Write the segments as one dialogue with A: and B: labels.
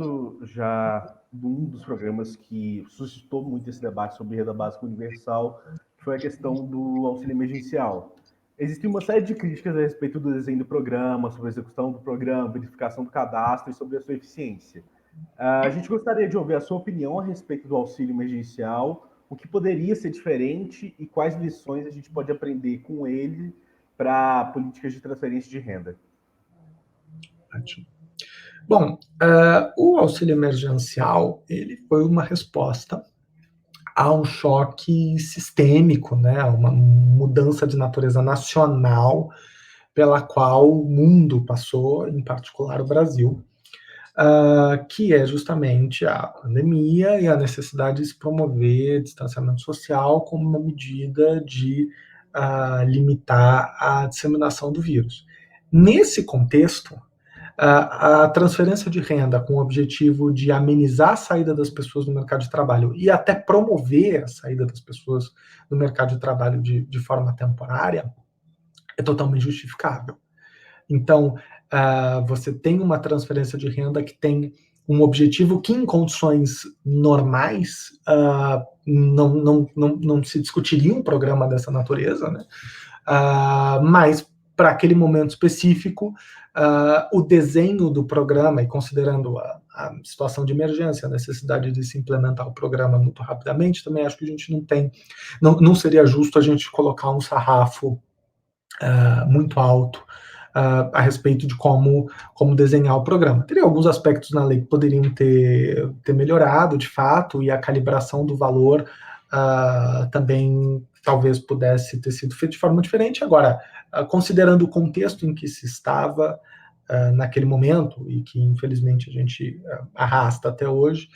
A: falando já de um dos programas que suscitou muito esse debate sobre renda básica universal, que foi a questão do auxílio emergencial. Existe uma série de críticas a respeito do desenho do programa, sobre a execução do programa, verificação do cadastro e sobre a sua eficiência. A gente gostaria de ouvir a sua opinião a respeito do auxílio emergencial, o que poderia ser diferente e quais lições a gente pode aprender com ele para políticas de transferência de renda.
B: Ótimo. Bom, o auxílio emergencial ele foi uma resposta a um choque sistêmico, né, uma mudança de natureza nacional pela qual o mundo passou, em particular o Brasil, que é justamente a pandemia e a necessidade de se promover distanciamento social como uma medida de limitar a disseminação do vírus. Nesse contexto, a transferência de renda com o objetivo de amenizar a saída das pessoas do mercado de trabalho e até promover a saída das pessoas do mercado de trabalho de forma temporária é totalmente justificável. Então, você tem uma transferência de renda que tem um objetivo que, em condições normais, não se discutiria um programa dessa natureza, né? Mas, para aquele momento específico, o desenho do programa, e considerando a situação de emergência, a necessidade de se implementar o programa muito rapidamente, também acho que a gente não seria justo a gente colocar um sarrafo muito alto a respeito de como desenhar o programa. Teria alguns aspectos na lei que poderiam ter melhorado, de fato, e a calibração do valor também talvez pudesse ter sido feito de forma diferente. Agora, considerando o contexto em que se estava naquele momento, e que infelizmente a gente arrasta até hoje,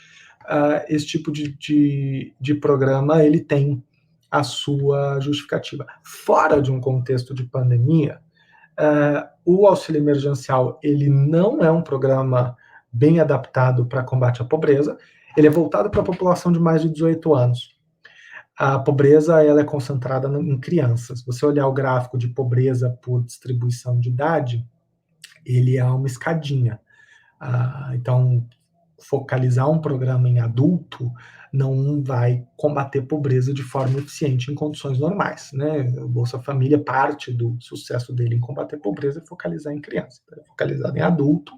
B: esse tipo de programa ele tem a sua justificativa. Fora de um contexto de pandemia, o auxílio emergencial ele não é um programa bem adaptado para combate à pobreza, ele é voltado para a população de mais de 18 anos. A pobreza ela é concentrada em crianças. Se você olhar o gráfico de pobreza por distribuição de idade, ele é uma escadinha. Então, focalizar um programa em adulto não vai combater pobreza de forma eficiente em condições normais, né? O Bolsa Família, parte do sucesso dele em combater pobreza é focalizar em criança, é focalizado em adulto,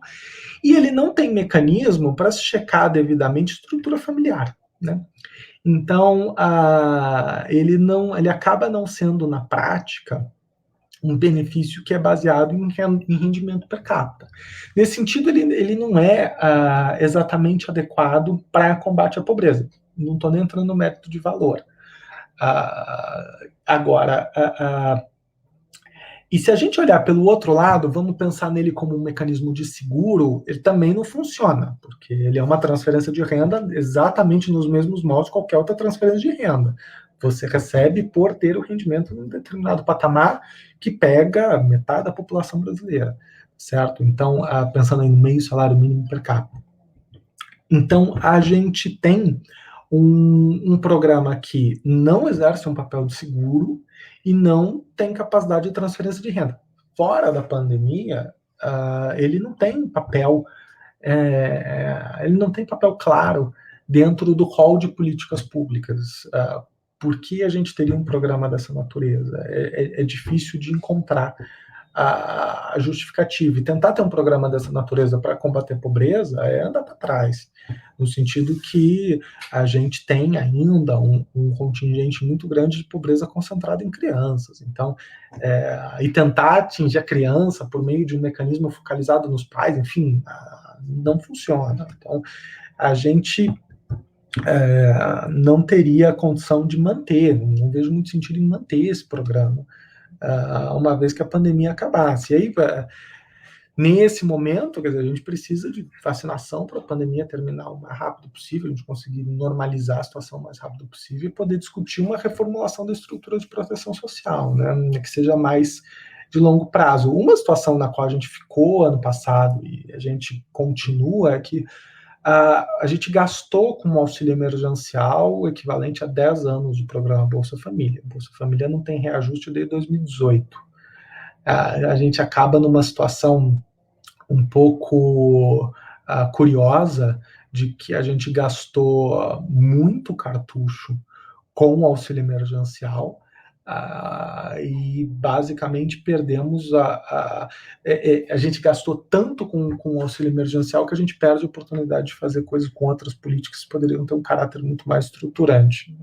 B: e ele não tem mecanismo para se checar devidamente estrutura familiar, né? Então, ele acaba não sendo, na prática, um benefício que é baseado em rendimento per capita. Nesse sentido, ele não é exatamente adequado para combate à pobreza. Não estou nem entrando no mérito de valor. Agora, e se a gente olhar pelo outro lado, vamos pensar nele como um mecanismo de seguro, ele também não funciona, porque ele é uma transferência de renda exatamente nos mesmos moldes que qualquer outra transferência de renda. Você recebe por ter o rendimento num determinado patamar que pega metade da população brasileira, certo? Então, pensando em meio salário mínimo per capita. Então, a gente tem um programa que não exerce um papel de seguro e não tem capacidade de transferência de renda. Fora da pandemia, ele não tem papel claro dentro do rol de políticas públicas. Por que a gente teria um programa dessa natureza? É difícil de encontrar a justificativa. E tentar ter um programa dessa natureza para combater a pobreza é andar para trás, no sentido que a gente tem ainda um contingente muito grande de pobreza concentrada em crianças. Então, e tentar atingir a criança por meio de um mecanismo focalizado nos pais, enfim, não funciona. Então, a gente não teria a condição de manter, não vejo muito sentido em manter esse programa, uma vez que a pandemia acabasse. E aí, nesse momento, quer dizer, a gente precisa de vacinação para a pandemia terminar o mais rápido possível, a gente conseguir normalizar a situação o mais rápido possível e poder discutir uma reformulação da estrutura de proteção social, né, que seja mais de longo prazo. Uma situação na qual a gente ficou ano passado e a gente continua é que a gente gastou com o auxílio emergencial o equivalente a 10 anos de programa Bolsa Família. Bolsa Família não tem reajuste desde 2018. A gente acaba numa situação um pouco curiosa de que a gente gastou muito cartucho com o auxílio emergencial, e basicamente perdemos a gente gastou tanto com o auxílio emergencial que a gente perde a oportunidade de fazer coisas com outras políticas que poderiam ter um caráter muito mais estruturante.